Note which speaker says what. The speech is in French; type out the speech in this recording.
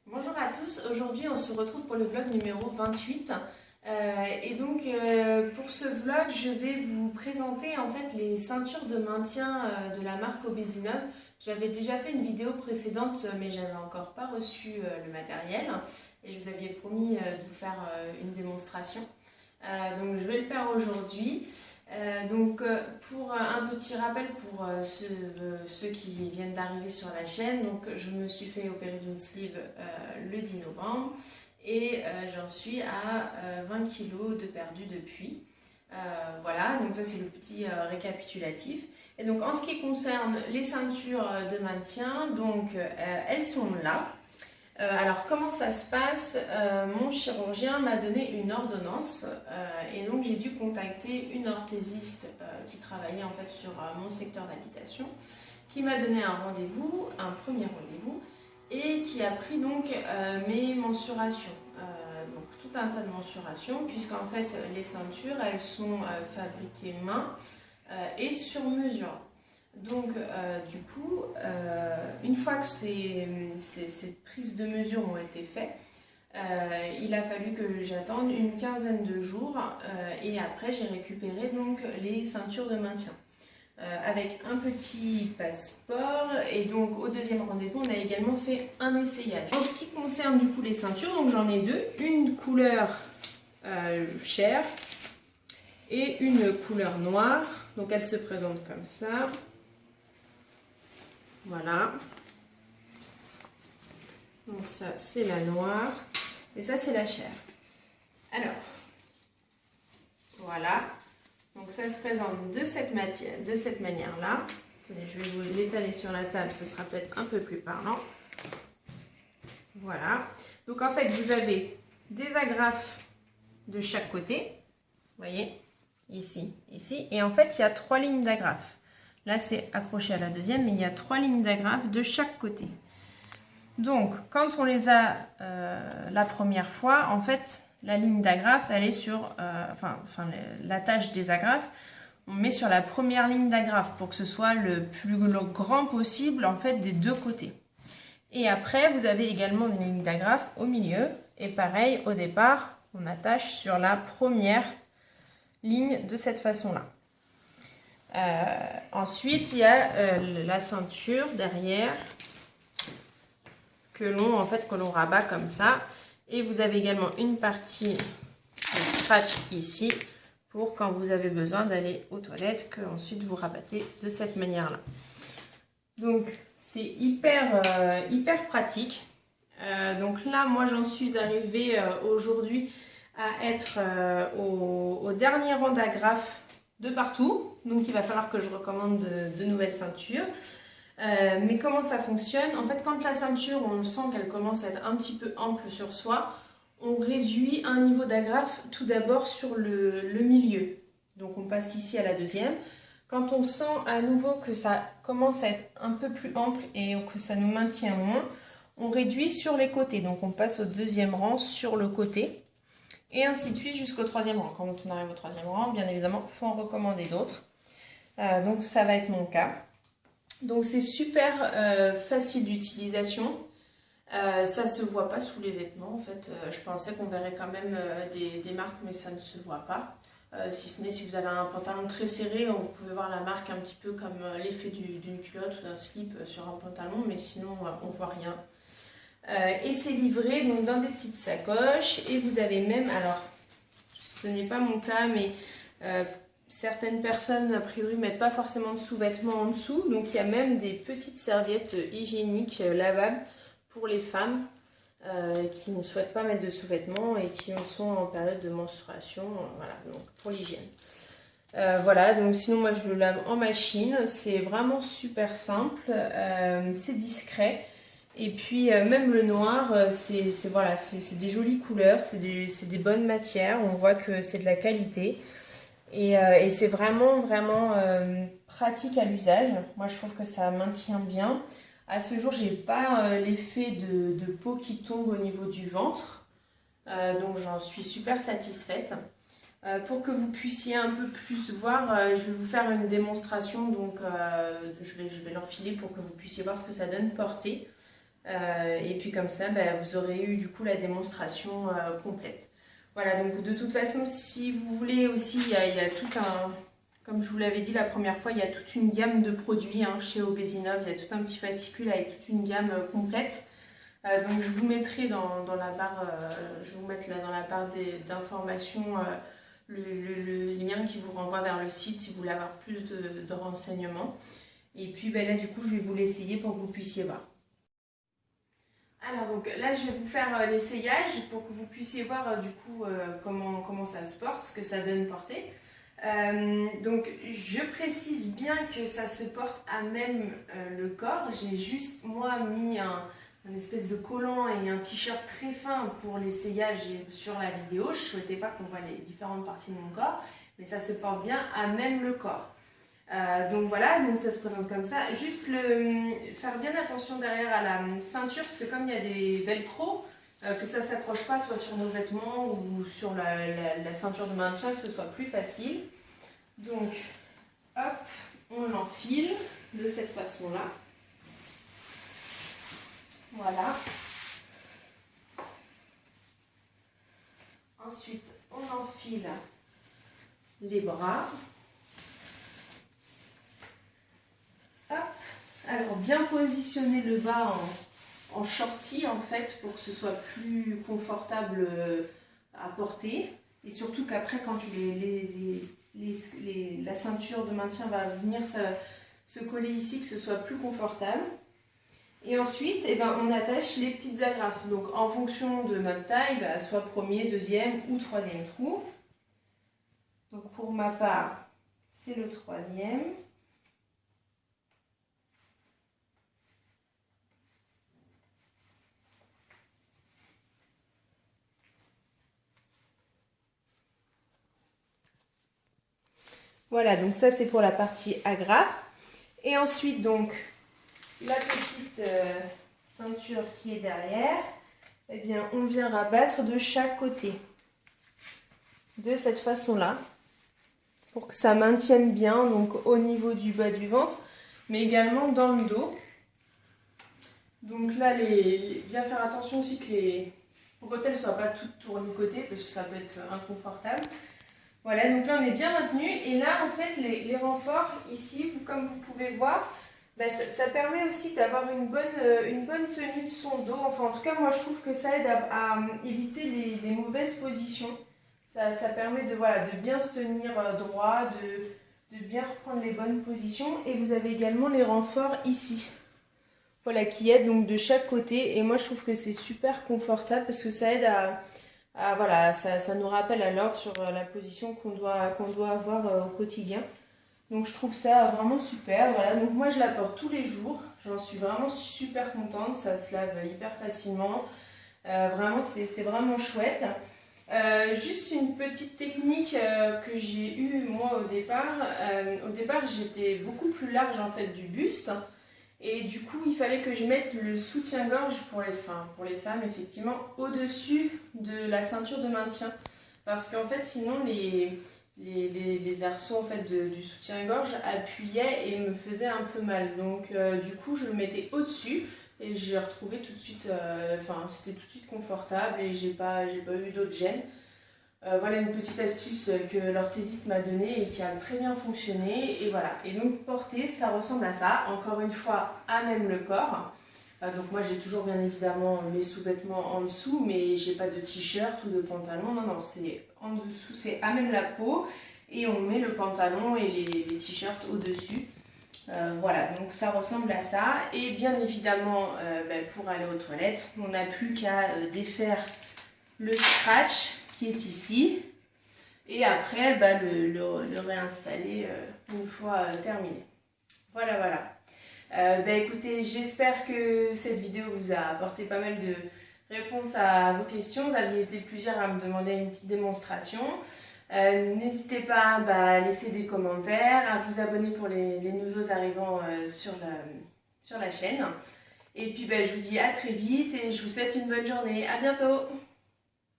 Speaker 1: Bonjour à tous, aujourd'hui on se retrouve pour le vlog numéro 28 pour ce vlog je vais vous présenter en fait les ceintures de maintien de la marque Obesinov. J'avais déjà fait une vidéo précédente mais j'avais encore pas reçu le matériel et je vous avais promis de vous faire une démonstration. Donc je vais le faire aujourd'hui. Pour un petit rappel pour ceux qui viennent d'arriver sur la chaîne, donc je me suis fait opérer d'une sleeve le 10 novembre et j'en suis à 20 kg de perdu depuis. Voilà, donc ça c'est le petit récapitulatif. Et donc en ce qui concerne les ceintures de maintien, donc elles sont là. Alors comment ça se passe? Mon chirurgien m'a donné une ordonnance et donc j'ai dû contacter une orthésiste qui travaillait en fait sur mon secteur d'habitation, qui m'a donné un rendez-vous, un premier rendez-vous, et qui a pris donc mes mensurations. Donc tout un tas de mensurations, puisqu'en fait les ceintures elles sont fabriquées main et sur mesure. Donc une fois que ces prises de mesure ont été faites, il a fallu que j'attende une quinzaine de jours et après j'ai récupéré donc les ceintures de maintien avec un petit passeport. Et donc au deuxième rendez-vous on a également fait un essayage. En ce qui concerne du coup les ceintures, donc j'en ai deux, une couleur chair et une couleur noire. Donc elle se présente comme ça. Voilà, donc ça c'est la noire et ça c'est la chair. Alors voilà, donc ça se présente de cette manière là. Attendez, je vais vous l'étaler sur la table, ce sera peut-être un peu plus parlant. Voilà, donc en fait vous avez des agrafes de chaque côté, vous voyez, ici, ici, et en fait il y a 3 lignes d'agrafes. Là, c'est accroché à la deuxième, mais il y a 3 lignes d'agrafes de chaque côté. Donc, quand on les a la première fois, en fait, la ligne d'agrafe, elle est sur, l'attache des agrafes, on met sur la première ligne d'agrafe pour que ce soit le plus grand possible, en fait, des deux côtés. Et après, vous avez également une ligne d'agrafe au milieu. Et pareil, au départ, on attache sur la première ligne de cette façon-là. Ensuite, il y a la ceinture derrière que l'on rabat comme ça. Et vous avez également une partie de scratch ici pour quand vous avez besoin d'aller aux toilettes, que ensuite vous rabattez de cette manière-là. Donc, c'est hyper pratique. Donc là, moi, j'en suis arrivée aujourd'hui à être au dernier rang d'agrafes de partout, donc il va falloir que je recommande de nouvelles ceintures. Mais comment ça fonctionne? En fait, quand la ceinture, on sent qu'elle commence à être un petit peu ample sur soi, on réduit un niveau d'agrafe tout d'abord sur le milieu. Donc on passe ici à la deuxième. Quand on sent à nouveau que ça commence à être un peu plus ample et que ça nous maintient moins, on réduit sur les côtés. Donc on passe au deuxième rang sur le côté. Et ainsi de suite jusqu'au troisième rang. Quand on arrive au troisième rang, bien évidemment, il faut en recommander d'autres. Donc ça va être mon cas. Donc c'est super facile d'utilisation. Ça ne se voit pas sous les vêtements en fait. Je pensais qu'on verrait quand même des marques, mais ça ne se voit pas. Si ce n'est si vous avez un pantalon très serré, vous pouvez voir la marque un petit peu comme l'effet d'une culotte ou d'un slip sur un pantalon, mais sinon on ne voit rien. Et c'est livré donc dans des petites sacoches, et vous avez même, alors ce n'est pas mon cas, mais certaines personnes a priori mettent pas forcément de sous-vêtements en dessous, donc il y a même des petites serviettes hygiéniques lavables pour les femmes qui ne souhaitent pas mettre de sous-vêtements et qui sont en période de menstruation, voilà, donc pour l'hygiène. Voilà, donc sinon moi je le lave en machine, c'est vraiment super simple, c'est discret. Et puis même le noir, c'est des jolies couleurs, c'est des bonnes matières, on voit que c'est de la qualité. Et c'est vraiment pratique à l'usage. Moi je trouve que ça maintient bien. À ce jour, j'ai pas l'effet de peau qui tombe au niveau du ventre. Donc j'en suis super satisfaite. Pour que vous puissiez un peu plus voir, je vais vous faire une démonstration. Donc je vais l'enfiler pour que vous puissiez voir ce que ça donne porté. Et puis comme ça, vous aurez eu du coup la démonstration complète. Voilà, donc de toute façon, si vous voulez aussi, il y a tout un... Comme je vous l'avais dit la première fois, il y a toute une gamme de produits chez Obesinov. Il y a tout un petit fascicule avec toute une gamme complète. Donc je vous mettrai dans la barre, je vais vous mettre là dans la barre d'informations le lien qui vous renvoie vers le site si vous voulez avoir plus de renseignements. Et puis là du coup je vais vous l'essayer pour que vous puissiez voir. Alors donc là je vais vous faire l'essayage pour que vous puissiez voir du coup comment ça se porte, ce que ça donne porter. Donc je précise bien que ça se porte à même le corps. J'ai juste moi mis un espèce de collant et un t-shirt très fin pour l'essayage sur la vidéo. Je ne souhaitais pas qu'on voit les différentes parties de mon corps, mais ça se porte bien à même le corps. Donc voilà, donc ça se présente comme ça. Juste faire bien attention derrière à la ceinture, parce que comme il y a des velcro, que ça ne s'accroche pas soit sur nos vêtements ou sur la ceinture de maintien, que ce soit plus facile. Donc, hop, on l'enfile de cette façon-là. Voilà. Ensuite, on enfile les bras. Hop. Alors, bien positionner le bas en shorty en fait pour que ce soit plus confortable à porter. Et surtout qu'après, quand la ceinture de maintien va venir se coller ici, que ce soit plus confortable. Et ensuite, on attache les petites agrafes. Donc en fonction de notre taille, soit premier, deuxième ou troisième trou. Donc pour ma part, c'est le troisième. Voilà, donc ça c'est pour la partie agrafe. Et ensuite, donc, la petite ceinture qui est derrière, on vient rabattre de chaque côté. De cette façon-là. Pour que ça maintienne bien, donc au niveau du bas du ventre, mais également dans le dos. Donc là, bien faire attention aussi que les bretelles ne soient pas toutes tournicotées, parce que ça peut être inconfortable. Voilà, donc là on est bien maintenu et là en fait les renforts ici, comme vous pouvez voir, ça permet aussi d'avoir une bonne tenue de son dos. Enfin en tout cas moi je trouve que ça aide à éviter les mauvaises positions. Ça permet de bien se tenir droit, de bien reprendre les bonnes positions. Et vous avez également les renforts ici. Voilà, qui aident donc de chaque côté. Et moi je trouve que c'est super confortable parce que ça aide ça nous rappelle à l'ordre sur la position qu'on doit avoir au quotidien. Donc je trouve ça vraiment super. Voilà, donc moi je la porte tous les jours. J'en suis vraiment super contente. Ça se lave hyper facilement. Vraiment, c'est vraiment chouette. Juste une petite technique que j'ai eue moi au départ. Au départ, j'étais beaucoup plus large en fait du buste. Et du coup, il fallait que je mette le soutien-gorge pour les femmes, effectivement, au-dessus de la ceinture de maintien. Parce qu'en fait, sinon, les arceaux en fait, du soutien-gorge appuyaient et me faisaient un peu mal. Donc, du coup, je le mettais au-dessus et j'ai retrouvé tout de suite, c'était tout de suite confortable et j'ai pas eu d'autres gênes. Voilà une petite astuce que l'orthésiste m'a donnée et qui a très bien fonctionné. Et voilà. Et donc porter, ça ressemble à ça. Encore une fois, à même le corps. Donc moi j'ai toujours bien évidemment mes sous-vêtements en dessous, mais j'ai pas de t-shirt ou de pantalon. Non, c'est en dessous, c'est à même la peau. Et on met le pantalon et les t-shirts au-dessus. Voilà, donc ça ressemble à ça. Et bien évidemment, pour aller aux toilettes, on n'a plus qu'à défaire le scratch qui est ici et après le réinstaller une fois terminé. Voilà. Écoutez, j'espère que cette vidéo vous a apporté pas mal de réponses à vos questions. Vous aviez été plusieurs à me demander une petite démonstration. N'hésitez pas à laisser des commentaires, à vous abonner pour les nouveaux arrivants sur la chaîne. Et puis je vous dis à très vite et je vous souhaite une bonne journée. À bientôt!